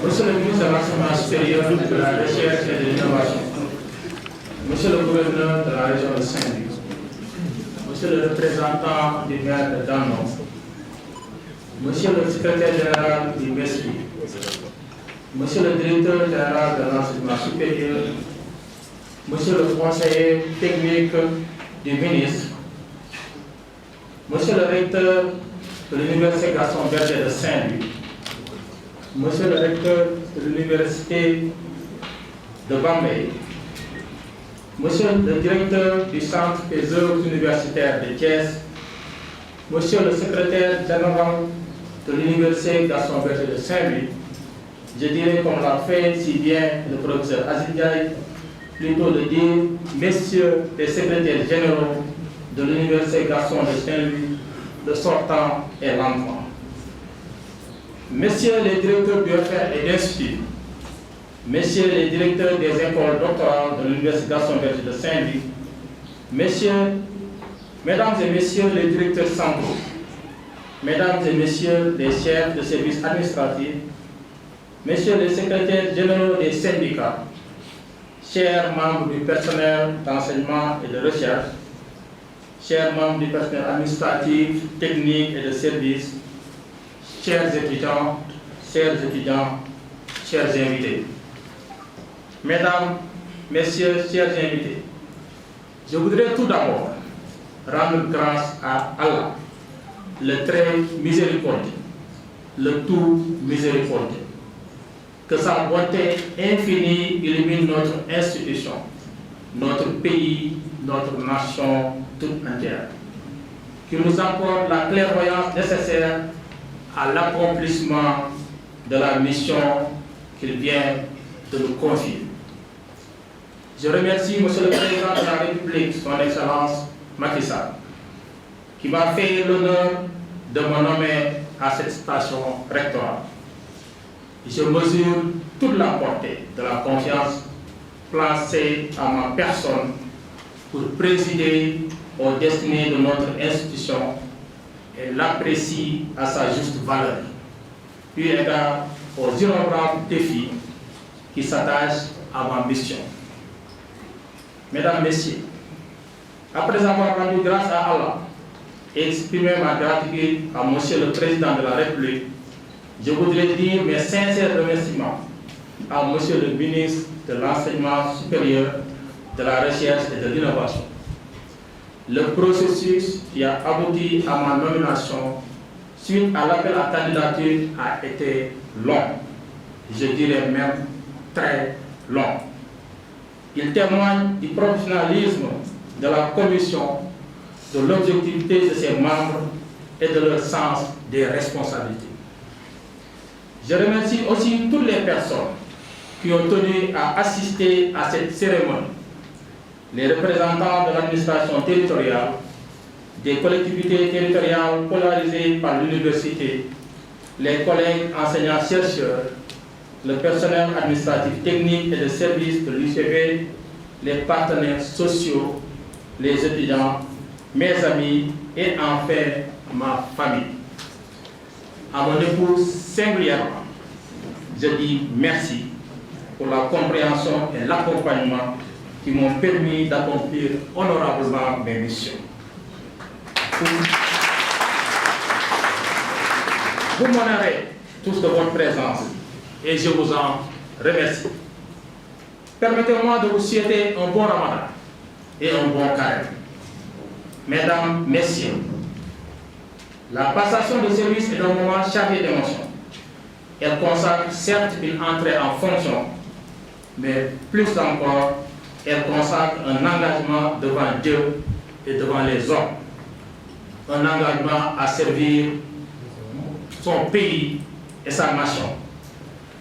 Monsieur le ministre de l'Enseignement supérieur, de la Recherche et de l'Innovation, Monsieur le gouverneur de la région de Saint-Louis, Monsieur le représentant du maire de Danon, Monsieur le secrétaire général du MESPI, Monsieur le directeur général de l'Enseignement supérieur, Monsieur le conseiller technique du ministre, Monsieur le recteur de l'Université Gaston Berger de Saint-Louis, Monsieur le recteur de l'Université de Bambey, Monsieur le directeur du Centre des œuvres universitaires de Thiès, Monsieur le secrétaire général de l'Université Gaston Berger de Saint-Louis, je dirais comme l'a fait si bien le professeur Aziz Ndiaye, plutôt de dire messieurs les secrétaires généraux de l'Université Gaston de Saint-Louis, le sortant et l'entrant. Messieurs les directeurs d'UFR et d'Institut, Messieurs les directeurs des écoles doctorales de l'Université Gaston Berger de Saint-Louis, Mesdames et Messieurs les directeurs centraux, Mesdames et Messieurs les chefs de services administratifs, Messieurs les secrétaires généraux des syndicats, chers membres du personnel d'enseignement et de recherche, chers membres du personnel administratif, technique et de service, chers étudiants, chers invités. Mesdames, Messieurs, chers invités, je voudrais tout d'abord rendre grâce à Allah, le très miséricordieux, le tout miséricordieux. Que sa bonté infinie illumine notre institution, notre pays, notre nation toute entière. Qu'il nous apporte la clairvoyance nécessaire à l'accomplissement de la mission qu'il vient de nous confier. Je remercie M. le Président de la République, son Excellence Macky Sall, qui m'a fait l'honneur de me nommer à cette station rectorale. Je mesure toute la portée de la confiance placée à ma personne pour présider aux destinées de notre institution et l'apprécie à sa juste valeur, eu égard aux innombrables défis qui s'attachent à ma mission. Mesdames, Messieurs, après avoir rendu grâce à Allah et exprimé ma gratitude à Monsieur le Président de la République, je voudrais dire mes sincères remerciements à Monsieur le ministre de l'Enseignement supérieur, de la Recherche et de l'Innovation. Le processus qui a abouti à ma nomination suite à l'appel à candidature a été long, je dirais même très long. Il témoigne du professionnalisme de la commission, de l'objectivité de ses membres et de leur sens des responsabilités. Je remercie aussi toutes les personnes qui ont tenu à assister à cette cérémonie, les représentants de l'administration territoriale, des collectivités territoriales polarisées par l'université, les collègues enseignants-chercheurs, le personnel administratif technique et de service de l'UCB, les partenaires sociaux, les étudiants, mes amis et enfin ma famille. À mon épouse singulièrement, je dis merci pour la compréhension et l'accompagnement qui m'ont permis d'accomplir honorablement mes missions. Vous m'honorez tous de votre présence et je vous en remercie. Permettez-moi de vous souhaiter un bon Ramadan et un bon carême. Mesdames, Messieurs, la passation de service est un moment chargé d'émotions. Elle consacre certes une entrée en fonction, mais plus encore, elle consacre un engagement devant Dieu et devant les hommes. Un engagement à servir son pays et sa nation.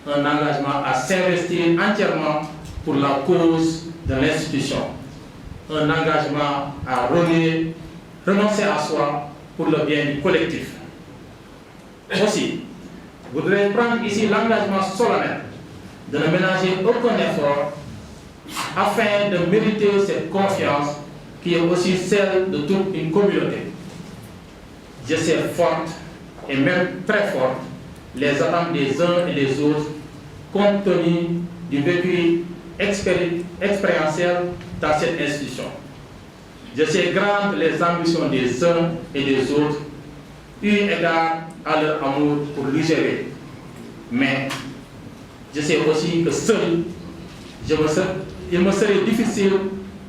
Un engagement à s'investir entièrement pour la cause de l'institution. Un engagement à renoncer à soi pour le bien du collectif. Aussi, je voudrais prendre ici l'engagement solennel de ne ménager aucun effort afin de mériter cette confiance qui est aussi celle de toute une communauté. Je sais forte et même très forte les attentes des uns et des autres compte tenu du vécu expérientiel dans cette institution. Je sais grandes les ambitions des uns et des autres, eu égard à leur amour pour l'UGB. Mais je sais aussi que seul, il me serait difficile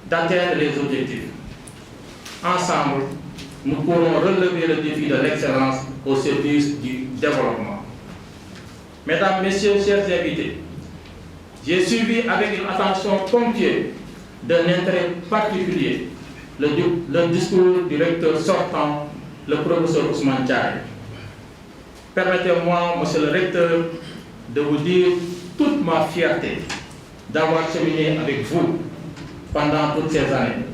d'atteindre les objectifs. Ensemble, nous pourrons relever le défi de l'excellence au service du développement. Mesdames, Messieurs, chers invités, j'ai suivi avec une attention ponctuée d'un intérêt particulier le discours du recteur sortant, le professeur Ousmane Diaye. Permettez-moi, Monsieur le recteur, de vous dire toute ma fierté d'avoir cheminé avec vous pendant toutes ces années.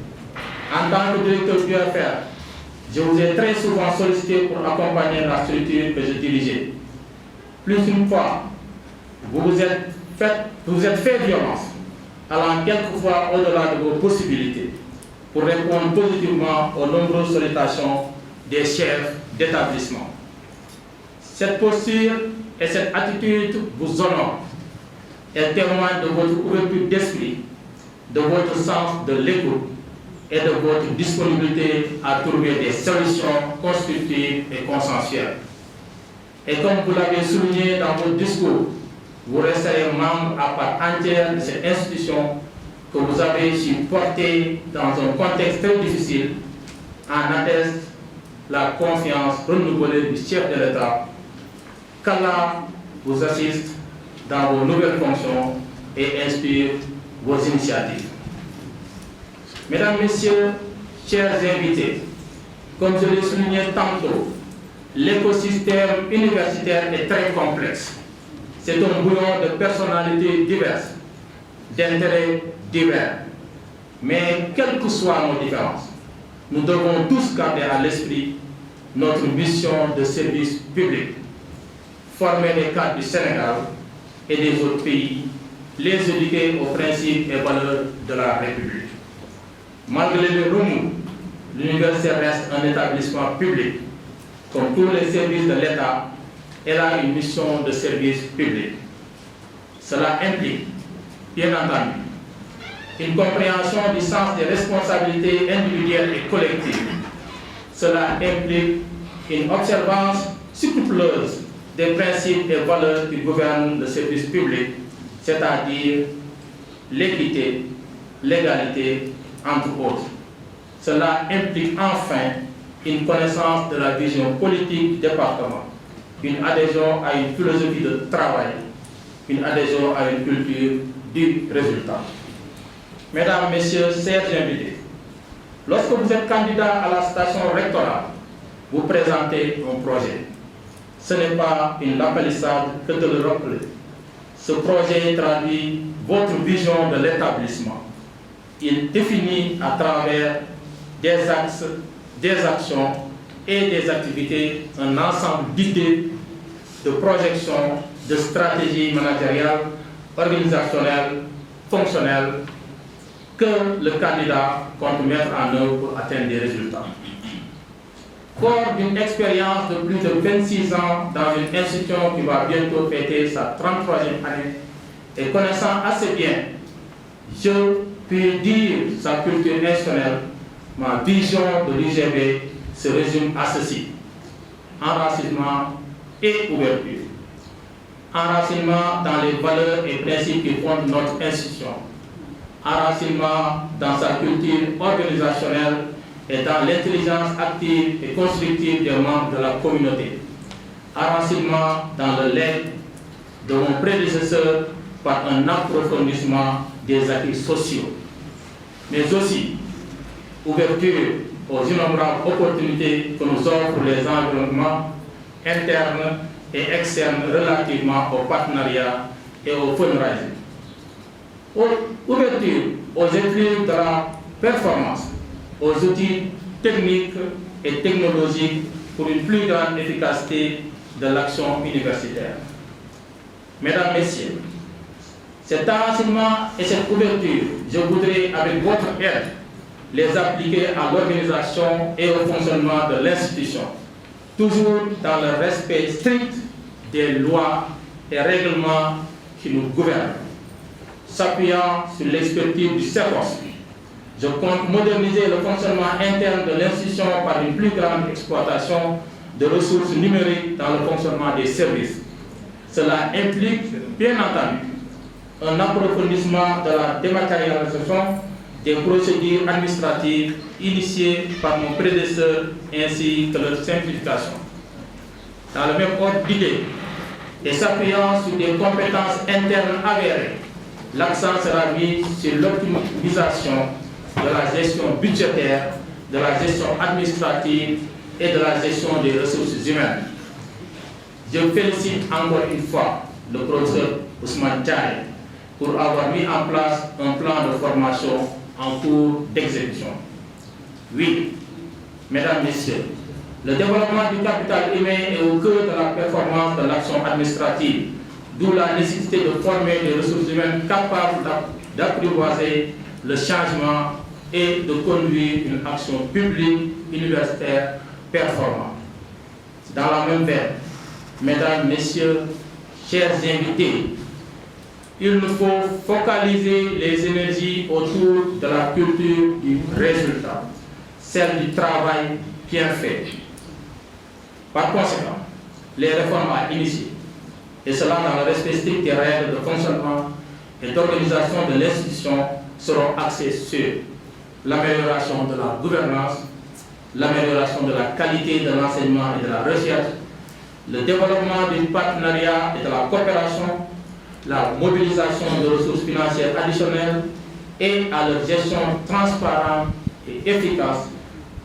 En tant que directeur du UFR, je vous ai très souvent sollicité pour accompagner la structure que je dirigeais. Plus d'une fois, vous vous êtes fait violence, allant quelquefois au-delà de vos possibilités, pour répondre positivement aux nombreuses sollicitations des chefs d'établissement. Cette posture et cette attitude vous honorent. Elle témoigne de votre ouverture d'esprit, de votre sens de l'écoute et de votre disponibilité à trouver des solutions constructives et consensuelles. Et comme vous l'avez souligné dans votre discours, vous resterez membre à part entière de cette institution que vous avez su porter dans un contexte très difficile, en atteste la confiance renouvelée du chef de l'État. qu'Allah vous assiste dans vos nouvelles fonctions et inspire vos initiatives. Mesdames, Messieurs, chers invités, comme je l'ai souligné tantôt, l'écosystème universitaire est très complexe. C'est un bouillon de personnalités diverses, d'intérêts divers. Mais quelles que soient nos différences, nous devons tous garder à l'esprit notre mission de service public, former les cadres du Sénégal et des autres pays, les éduquer aux principes et valeurs de la République. Malgré les remous, l'université reste un établissement public. Comme tous les services de l'État, elle a une mission de service public. Cela implique, bien entendu, une compréhension du sens des responsabilités individuelles et collectives. Cela implique une observance scrupuleuse des principes et valeurs qui gouvernent le service public, c'est-à-dire l'équité, l'égalité, entre autres. Cela implique enfin une connaissance de la vision politique du département, une adhésion à une philosophie de travail, une adhésion à une culture du résultat. Mesdames, Messieurs, chers invités, lorsque vous êtes candidat à la station rectorale, vous présentez un projet. Ce n'est pas une lapalissade que de le rappeler. Ce projet traduit votre vision de l'établissement. Il définit à travers des axes, des actions et des activités un ensemble d'idées, de projections, de stratégies managériales, organisationnelles, fonctionnelles, que le candidat compte mettre en œuvre pour atteindre des résultats. Fort d'une expérience de plus de 26 ans dans une institution qui va bientôt fêter sa 33e année et connaissant assez bien, je puis dire sa culture institutionnelle, ma vision de l'UGB se résume à ceci: enracinement et ouverture. Enracinement dans les valeurs et principes qui fondent notre institution. Enracinement dans sa culture organisationnelle et dans l'intelligence active et constructive des membres de la communauté. Enracinement dans le lait de mon prédécesseur par un approfondissement des acquis sociaux. Mais aussi ouverture aux innombrables opportunités que nous offrent les environnements internes et externes relativement au partenariat et au fundraising. Ouverture aux équilibres de la performance, aux outils techniques et technologiques pour une plus grande efficacité de l'action universitaire. Mesdames, Messieurs, cet enracinement et cette ouverture, je voudrais, avec votre aide, les appliquer à l'organisation et au fonctionnement de l'institution, toujours dans le respect strict des lois et règlements qui nous gouverne. S'appuyant sur l'expertise du CEPOS, je compte moderniser le fonctionnement interne de l'institution par une plus grande exploitation de ressources numériques dans le fonctionnement des services. Cela implique, bien entendu, un approfondissement de la dématérialisation des procédures administratives initiées par mon prédécesseur ainsi que leur simplification. Dans le même ordre d'idée, et s'appuyant sur des compétences internes avérées, l'accent sera mis sur l'optimisation de la gestion budgétaire, de la gestion administrative et de la gestion des ressources humaines. Je félicite encore une fois le professeur Ousmane Diaye pour avoir mis en place un plan de formation en cours d'exécution. Oui, mesdames, messieurs, le développement du capital humain est au cœur de la performance de l'action administrative, d'où la nécessité de former des ressources humaines capables d'apprivoiser le changement et de conduire une action publique universitaire performante. Dans la même veine, mesdames, messieurs, chers invités, il nous faut focaliser les énergies autour de la culture du résultat, celle du travail bien fait. Par conséquent, les réformes à initier, et cela dans le respect strict des règles de fonctionnement et d'organisation de l'institution, seront axées sur l'amélioration de la gouvernance, l'amélioration de la qualité de l'enseignement et de la recherche, le développement du partenariat et de la coopération, la mobilisation de ressources financières additionnelles et à leur gestion transparente et efficace,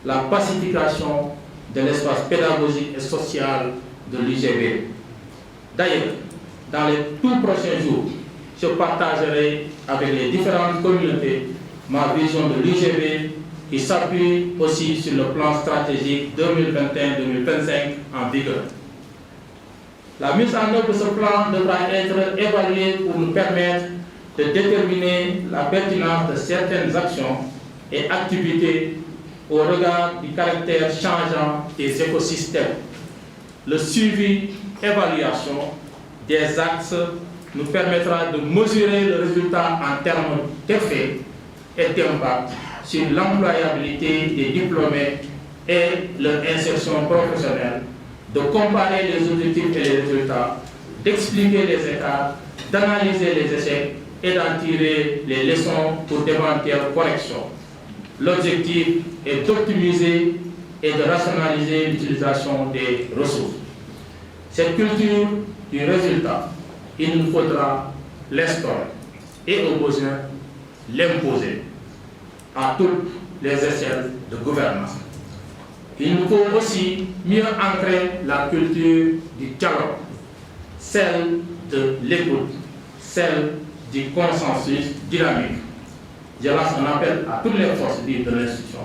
la pacification de l'espace pédagogique et social de l'UGB. D'ailleurs, dans les tout prochains jours, je partagerai avec les différentes communautés ma vision de l'UGB qui s'appuie aussi sur le plan stratégique 2021-2025 en vigueur. La mise en œuvre de ce plan devra être évaluée pour nous permettre de déterminer la pertinence de certaines actions et activités au regard du caractère changeant des écosystèmes. Le suivi, évaluation des axes nous permettra de mesurer le résultat en termes d'effet et d'impact sur l'employabilité des diplômés et leur insertion professionnelle, de comparer les objectifs et les résultats, d'expliquer les écarts, d'analyser les échecs et d'en tirer les leçons pour d'éventuelles corrections. L'objectif est d'optimiser et de rationaliser l'utilisation des ressources. Cette culture du résultat, il nous faudra l'instaurer et au besoin l'imposer à toutes les échelles de gouvernance. Il nous faut aussi mieux ancrer la culture du dialogue, celle de l'écoute, celle du consensus dynamique. Je lance un appel à toutes les forces vives de l'institution,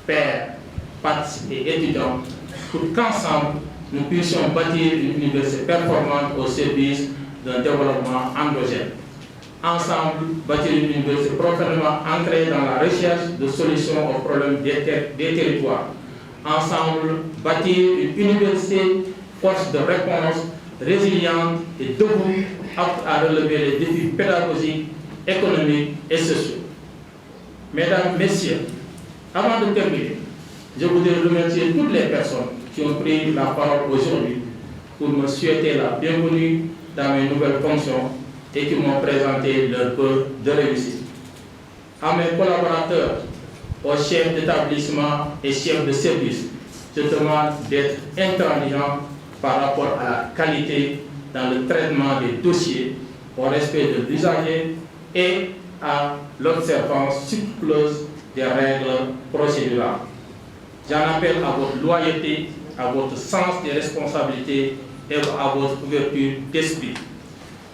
pairs, participants et étudiants, pour qu'ensemble nous puissions bâtir une université performante au service d'un développement endogène. Ensemble, bâtir une université profondément ancrée dans la recherche de solutions aux problèmes des territoires. Ensemble, bâtir une université force de réponse, résiliente et debout, apte à relever les défis pédagogiques, économiques et sociaux. Mesdames, Messieurs, avant de terminer, je voudrais remercier toutes les personnes qui ont pris la parole aujourd'hui pour me souhaiter la bienvenue dans mes nouvelles fonctions et qui m'ont présenté leur vœu de réussite. À mes collaborateurs, aux chefs d'établissement et chefs de service, je demande d'être intransigeant par rapport à la qualité dans le traitement des dossiers, au respect de l'usager et à l'observance scrupuleuse des règles procédurales. J'en appelle à votre loyauté, à votre sens des responsabilités et à votre ouverture d'esprit.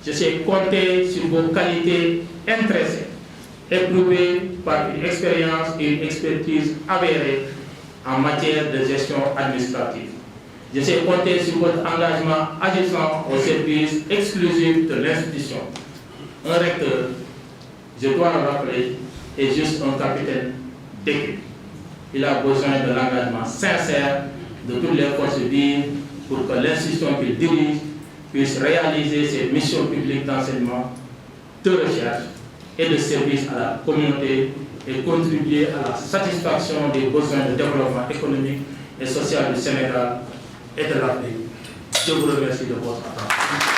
Je sais compter sur vos qualités intrinsèques, éprouvées par une expérience et une expertise avérée en matière de gestion administrative. Je sais compter sur votre engagement agissant au service exclusif de l'institution. Un recteur, je dois le rappeler, est juste un capitaine d'équipe. Il a besoin de l'engagement sincère de toutes les forces vives pour que l'institution qu'il dirige puisse réaliser ses missions publiques d'enseignement, de recherche et de service à la communauté et contribuer à la satisfaction des besoins de développement économique et social du Sénégal et de l'Afrique. Je vous remercie de votre attention.